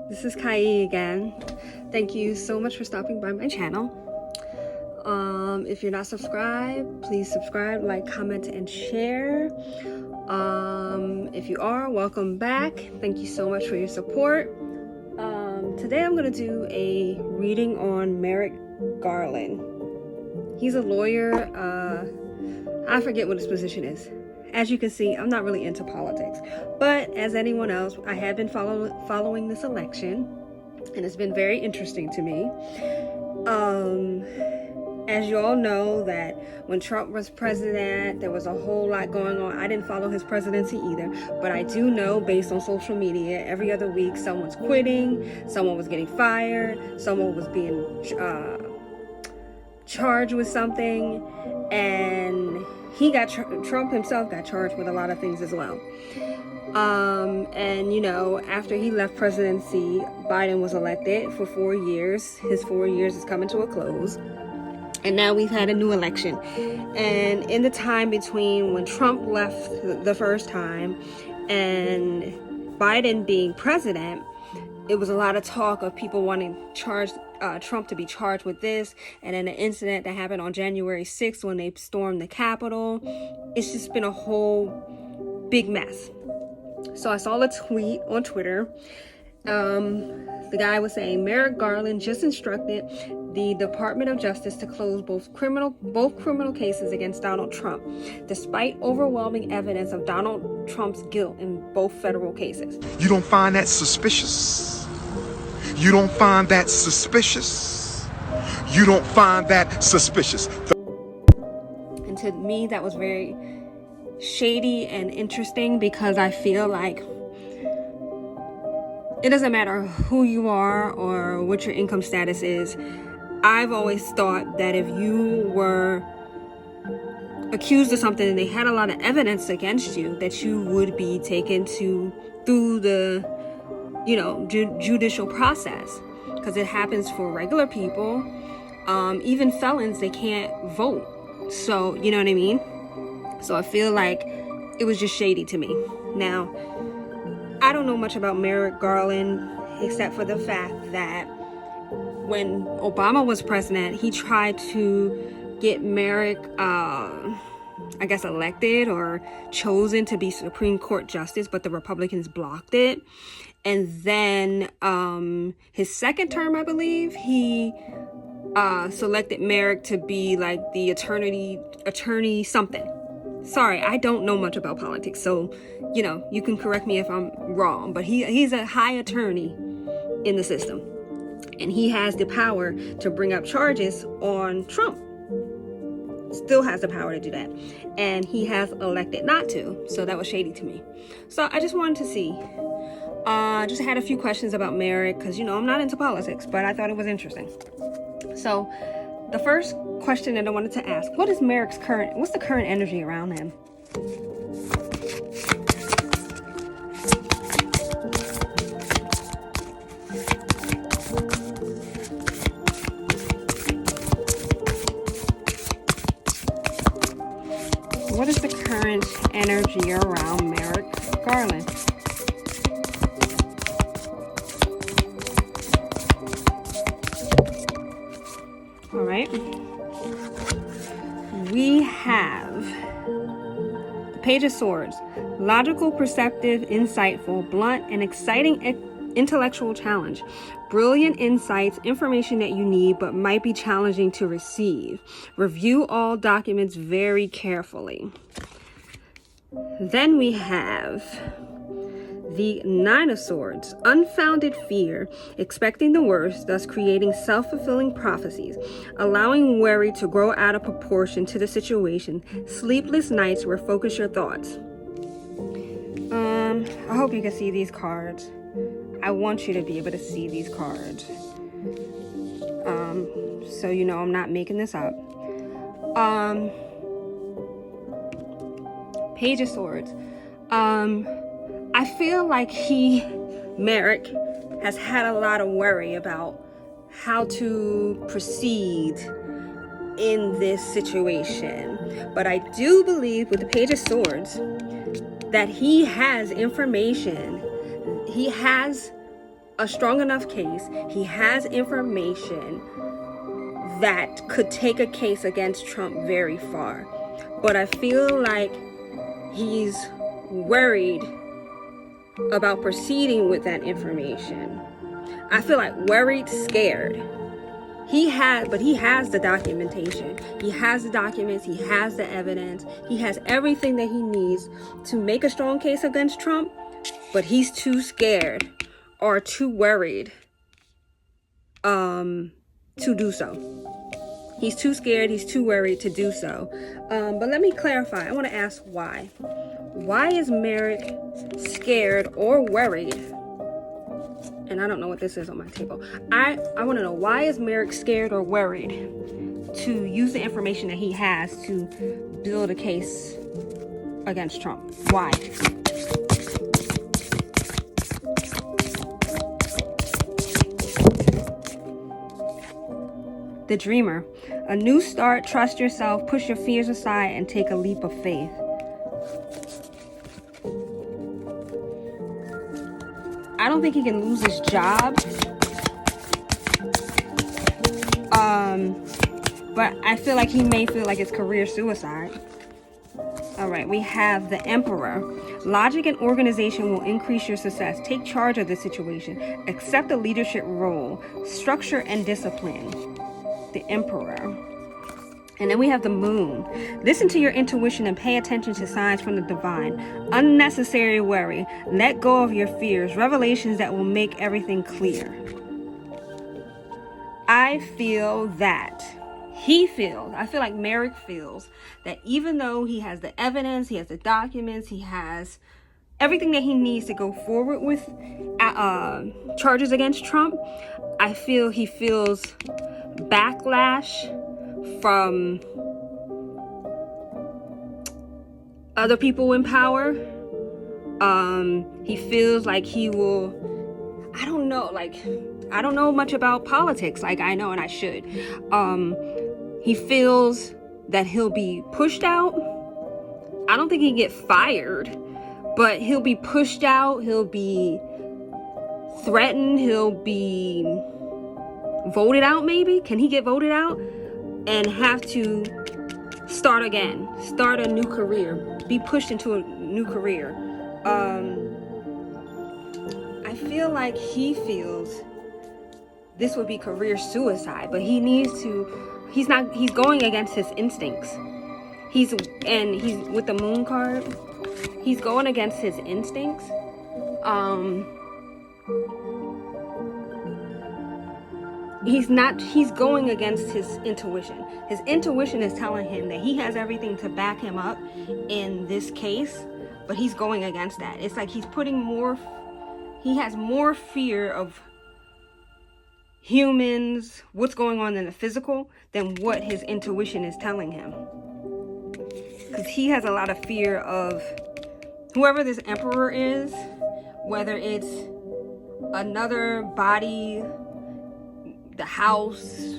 This is Kai again. Thank you so much for stopping by my channel. If you're not subscribed, please subscribe, like, comment, and share. If you are, welcome back. Thank you so much for your support. Today I'm going to do a reading on Merrick Garland. He's a lawyer. I forget what his position is. As you can see, I'm not really into politics, but as anyone else, I have been following this election, and it's been very interesting to me. As you all know, that when Trump was president, there was a whole lot going on. I didn't follow his presidency either, but I do know, based on social media, every other week someone's quitting, someone was getting fired, someone was being charged with something, and Trump himself got charged with a lot of things as well. And you know, after he left presidency, Biden was elected for 4 years. His 4 years is coming to a close. And now we've had a new election. And in the time between when Trump left the first time and Biden being president, it was a lot of talk of people wanting Trump to be charged with this, and then the incident that happened on January 6th when they stormed the Capitol. It's just been a whole big mess. So I saw a tweet on Twitter. The guy was saying Merrick Garland just instructed the Department of Justice to close both criminal cases against Donald Trump, despite overwhelming evidence of Donald Trump's guilt in both federal cases. You don't find that suspicious? You don't find that suspicious? You don't find that suspicious? And to me, that was very shady and interesting, because I feel like it doesn't matter who you are or what your income status is. I've always thought that if you were accused of something and they had a lot of evidence against you, that you would be taken through the, judicial process, because it happens for regular people. Even felons, they can't vote. So, you know what I mean? So I feel like it was just shady to me. Now, I don't know much about Merrick Garland, except for the fact that when Obama was president, he tried to get Merrick, elected or chosen to be Supreme Court Justice, but the Republicans blocked it. And then his second term, I believe, he selected Merrick to be like the attorney something. Sorry, I don't know much about politics, so, you can correct me if I'm wrong, but he's a high attorney in the system, and he has the power to bring up charges on Trump. Still has the power to do that, and he has elected not to, so that was shady to me. So I just wanted to see. Just had a few questions about Merrick, because, I'm not into politics, but I thought it was interesting. So the first question that I wanted to ask, what's the current energy around him? What is the current energy around Merrick Garland? All right. We have the Page of Swords. Logical, perceptive, insightful, blunt, and exciting intellectual challenge. Brilliant insights, information that you need but might be challenging to receive. Review all documents very carefully. Then we have the Nine of Swords. Unfounded fear, expecting the worst, thus creating self-fulfilling prophecies, allowing worry to grow out of proportion to the situation, sleepless nights where focus your thoughts. I hope you can see these cards. I want you to be able to see these cards. So I'm not making this up. Page of Swords. I feel like Merrick, has had a lot of worry about how to proceed in this situation. But I do believe with the Page of Swords that he has information. He has a strong enough case. He has information that could take a case against Trump very far. But I feel like he's worried about proceeding with that information. I feel like worried, scared. But he has the documentation. He has the documents. He has the evidence. He has everything that he needs to make a strong case against Trump. But he's too scared or too worried to do so. He's too scared. He's too worried to do so. But let me clarify. I want to ask why. Why is Merrick scared or worried? And I don't know what this is on my table. I want to know, why is Merrick scared or worried to use the information that he has to build a case against Trump? Why? The Dreamer. A new start, trust yourself, push your fears aside, and take a leap of faith. I don't think he can lose his job. But I feel like he may feel like it's career suicide. All right, we have the Emperor. Logic and organization will increase your success. Take charge of the situation. Accept a leadership role. Structure and discipline. The Emperor. And then we have the Moon. Listen to your intuition and pay attention to signs from the divine. Unnecessary worry. Let go of your fears. Revelations that will make everything clear. I feel like Merrick feels that even though he has the evidence, he has the documents, he has everything that he needs to go forward with charges against Trump, I feel he feels backlash from other people in power. He feels like he will, I don't know much about politics like I know and I should. He feels that he'll be pushed out. I don't think he'll get fired, but he'll be pushed out. He'll be threatened. He'll be voted out maybe. Can he get voted out? And have to start again, start a new career, be pushed into a new career. I feel like he feels this would be career suicide, but he's going against his instincts. He's with the Moon card, he's going against his instincts. He's going against his intuition. His intuition is telling him that he has everything to back him up in this case, but he's going against that. It's like he has more fear of humans, what's going on in the physical, than what his intuition is telling him. Because he has a lot of fear of whoever this Emperor is, whether it's another body, the House,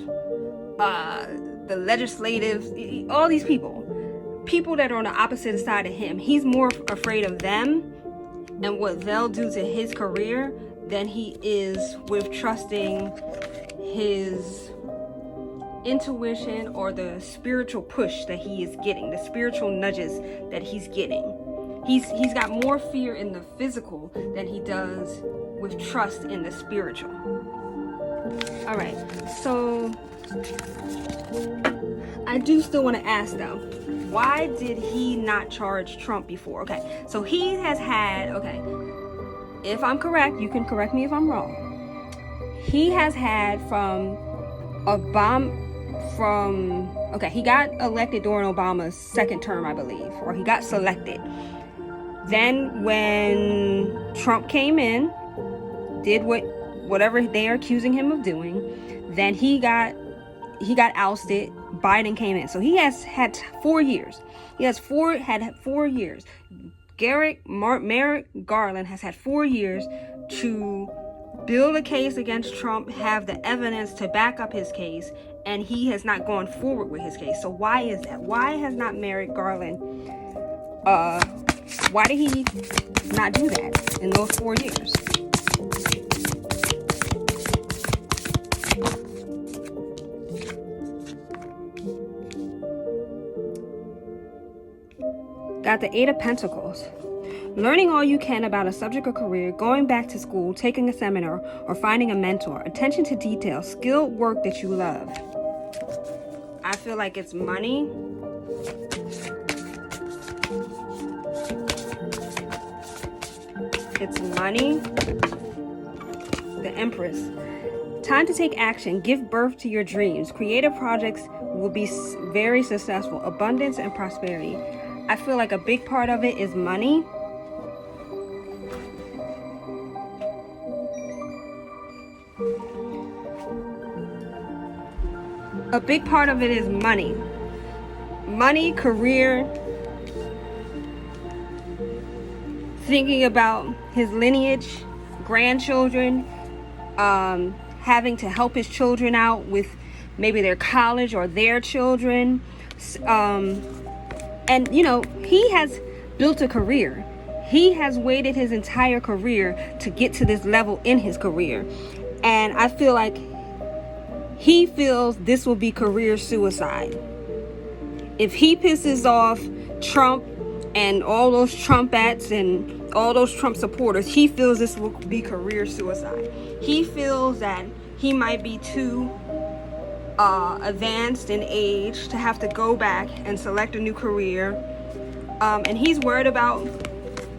the legislative, all these people that are on the opposite side of him. He's more afraid of them and what they'll do to his career than he is with trusting his intuition or the spiritual push that he is getting, the spiritual nudges that he's getting. He's got more fear in the physical than he does with trust in the spiritual. All right, so I do still want to ask though, why did he not charge Trump before? Okay, so he has had, if I'm correct, you can correct me if I'm wrong. He has had he got elected during Obama's second term, I believe, or he got selected. Then when Trump came in, did whatever they are accusing him of doing, then he got ousted. Biden came in. So he has had 4 years. Had 4 years. Merrick Garland has had 4 years to build a case against Trump, have the evidence to back up his case, and he has not gone forward with his case. So why is that? Why has not Merrick Garland, why did he not do that in those 4 years? got the Eight of Pentacles. Learning all you can about a subject or career, going back to school, taking a seminar, or finding a mentor. Attention to detail, skilled work that you love. I feel like it's money. It's money. The Empress. Time to take action. Give birth to your dreams. Creative projects will be very successful. Abundance and prosperity. I feel like a big part of it is money. A big part of it is money. Money, career, thinking about his lineage, grandchildren, having to help his children out with maybe their college or their children. And, you know, he has built a career. He has waited his entire career to get to this level in his career. And I feel like he feels this will be career suicide. If he pisses off Trump and all those Trumpettes and all those Trump supporters, he feels this will be career suicide. He feels that he might be too advanced in age to have to go back and select a new career. And he's worried about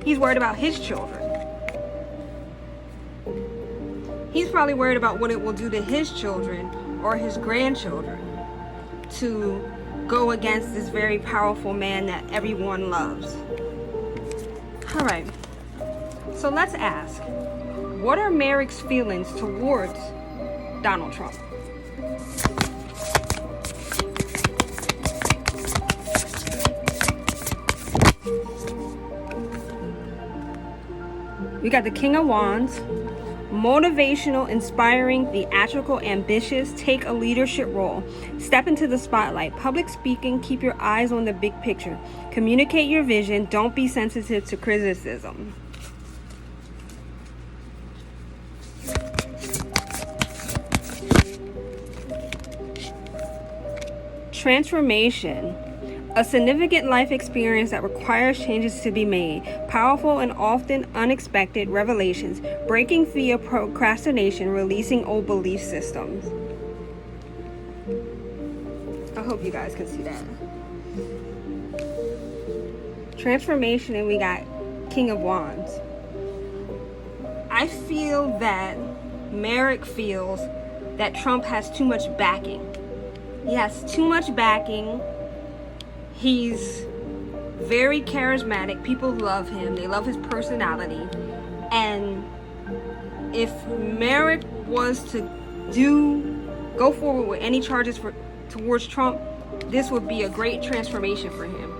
his children. He's probably worried about what it will do to his children or his grandchildren to go against this very powerful man that everyone loves. All right, so let's ask, what are Merrick's feelings towards Donald Trump? We got the King of Wands. Motivational, inspiring, theatrical, ambitious, take a leadership role. Step into the spotlight. Public speaking, keep your eyes on the big picture. Communicate your vision. Don't be sensitive to criticism. Transformation. A significant life experience that requires changes to be made. Powerful and often unexpected revelations. Breaking free of procrastination. Releasing old belief systems. I hope you guys can see that. Transformation, and we got King of Wands. I feel that Merrick feels that Trump has too much backing. He has too much backing. He's very charismatic. People love him. They love his personality. And if Merrick was to go forward with any charges towards Trump, this would be a great transformation for him.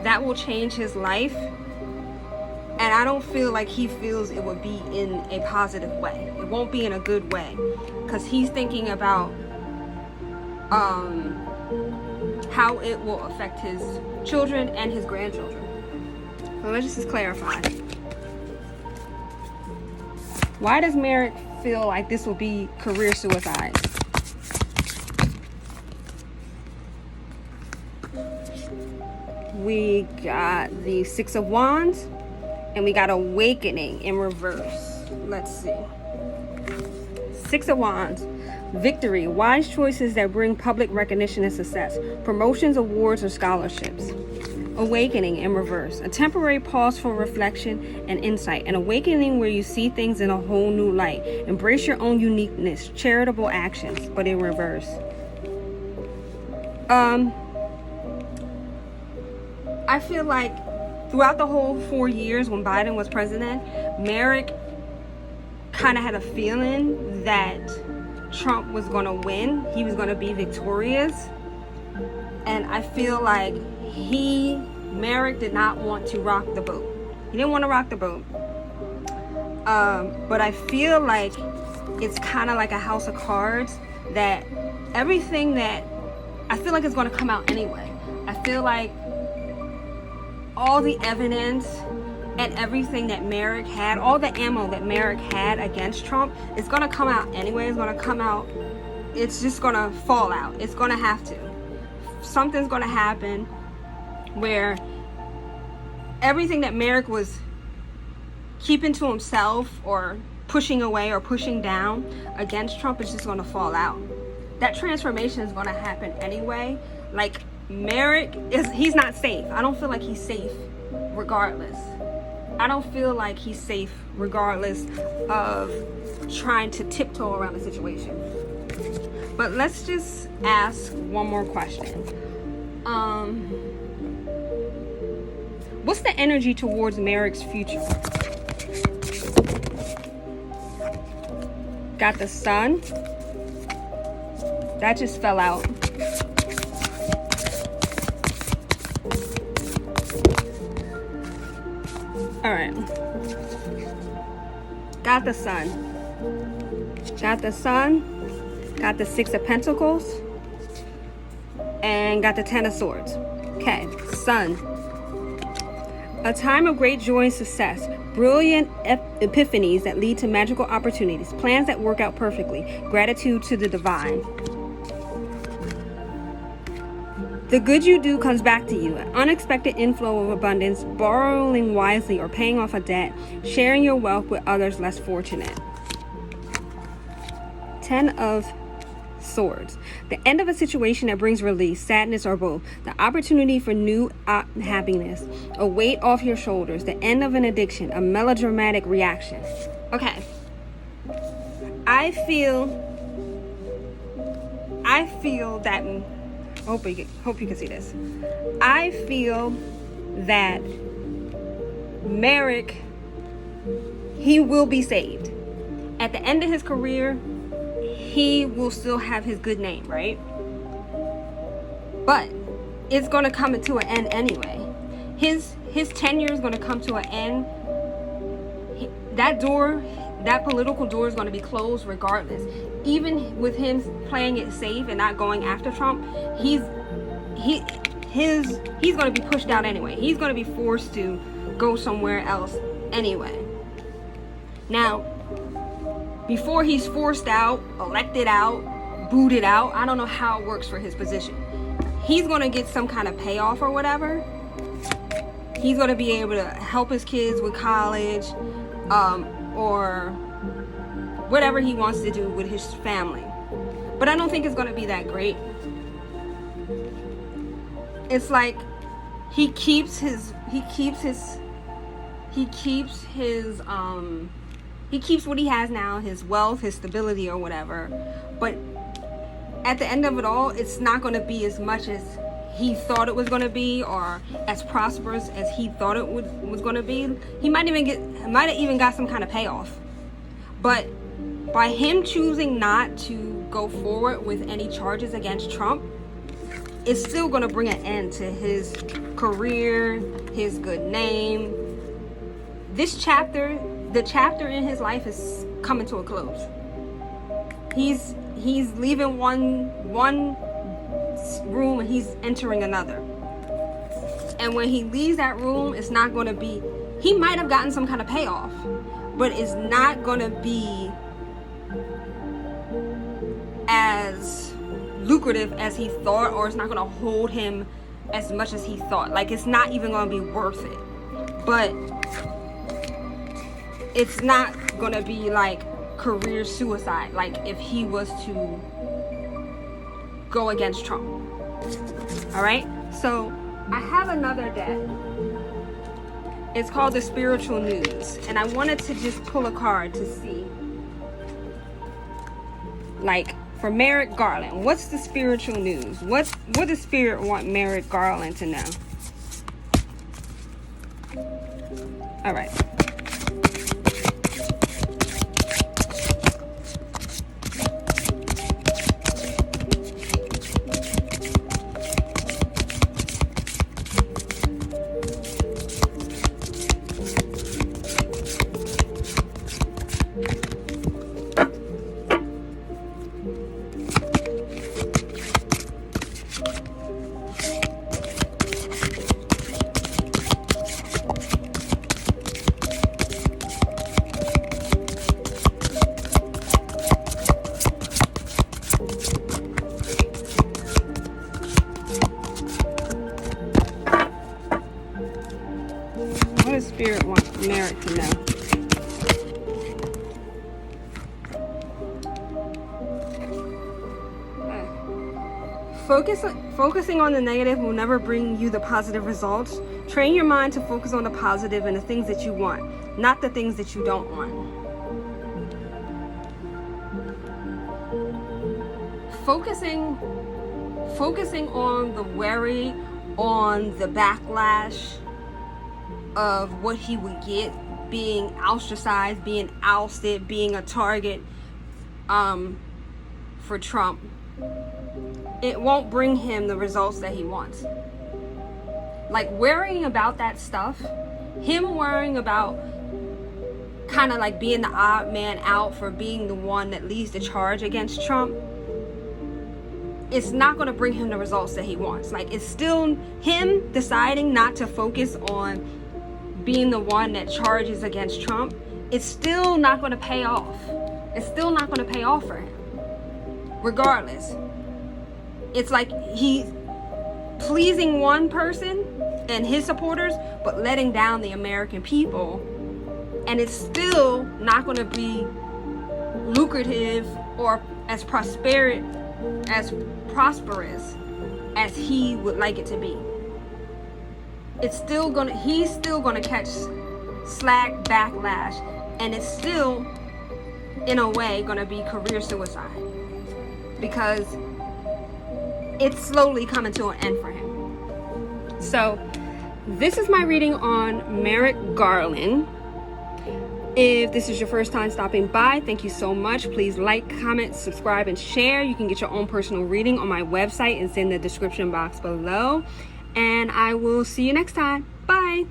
That will change his life. And I don't feel like he feels it would be in a positive way. It won't be in a good way. Because he's thinking about how it will affect his children and his grandchildren. So let's just clarify. Why does Merrick feel like this will be career suicide? We got the Six of Wands, and we got Awakening in reverse. Let's see. Six of Wands. Victory, wise choices that bring public recognition and success, promotions, awards, or scholarships. Awakening in reverse, a temporary pause for reflection and insight, an awakening where you see things in a whole new light. Embrace your own uniqueness, charitable actions, but in reverse. I feel like throughout the whole 4 years when Biden was president, Merrick kind of had a feeling that Trump was going to win. He was going to be victorious. And I feel like Merrick did not want to rock the boat. He didn't want to rock the boat. But I feel like it's kind of like a house of cards, that everything that, I feel like it's going to come out anyway. I feel like all the evidence and everything that Merrick had, all the ammo that Merrick had against Trump, is going to come out anyway. It's going to come out. It's just going to fall out. It's going to have to. Something's going to happen where everything that Merrick was keeping to himself or pushing away or pushing down against Trump is just going to fall out. That transformation is going to happen anyway. Like, Merrick he's not safe. I don't feel like he's safe regardless. I don't feel like he's safe regardless of trying to tiptoe around the situation. But let's just ask one more question. What's the energy towards Merrick's future? Got the sun. That just fell out. All right. Got the sun. Got the sun. Got the Six of Pentacles. And got the Ten of Swords. Okay. Sun. A time of great joy and success. Brilliant epiphanies that lead to magical opportunities. Plans that work out perfectly. Gratitude to the divine. The good you do comes back to you. An unexpected inflow of abundance, borrowing wisely or paying off a debt, sharing your wealth with others less fortunate. 10 of Swords. The end of a situation that brings release, sadness, or both. The opportunity for new happiness. A weight off your shoulders. The end of an addiction. A melodramatic reaction. Okay. I feel that... Hope you can see this. I feel that Merrick, he will be saved. At the end of his career, he will still have his good name, right? But it's going to come to an end anyway. His tenure is going to come to an end. That political door is going to be closed regardless. Even with him playing it safe and not going after Trump, he's going to be pushed out anyway. He's going to be forced to go somewhere else anyway. Now, before he's forced out, elected out, booted out, I don't know how it works for his position. He's going to get some kind of payoff or whatever. He's going to be able to help his kids with college, or whatever he wants to do with his family. But I don't think it's going to be that great. It's like he keeps what he has now, his wealth, his stability, or whatever. But at the end of it all, it's not going to be as much as he thought it was going to be, or as prosperous as he thought it was going to be. He might have even got some kind of payoff. But by him choosing not to go forward with any charges against Trump, it's still going to bring an end to his career, his good name. The chapter in his life is coming to a close. He's leaving one room and he's entering another. And when he leaves that room, it's not going to be, he might have gotten some kind of payoff, but it's not going to be as lucrative as he thought, or it's not going to hold him as much as he thought. Like, it's not even going to be worth it. But it's not going to be like career suicide, like if he was to go against Trump. All right, so I have another deck. It's called the Spiritual News, and I wanted to just pull a card to see, like, for Merrick Garland, what's the spiritual news? What does Spirit want Merrick Garland to know? All right. Focusing on the negative will never bring you the positive results. Train your mind to focus on the positive and the things that you want, not the things that you don't want. Focusing on the worry, on the backlash of what he would get, being ostracized, being ousted, being a target for Trump, it won't bring him the results that he wants. Like, worrying about that stuff, him worrying about kind of like being the odd man out for being the one that leads the charge against Trump, it's not going to bring him the results that he wants. Like, it's still him deciding not to focus on being the one that charges against Trump. It's still not going to pay off. It's still not going to pay off for him. Regardless. It's like he's pleasing one person and his supporters, but letting down the American people. And it's still not going to be lucrative or as prosperous as he would like it to be. He's still gonna catch slack, backlash, and it's still, in a way, gonna be career suicide, because it's slowly coming to an end for him. So this is my reading on Merrick Garland. If this is your first time stopping by, thank you so much. Please like, comment, subscribe, and share. You can get your own personal reading on my website. It's in the description box below. And I will see you next time. Bye.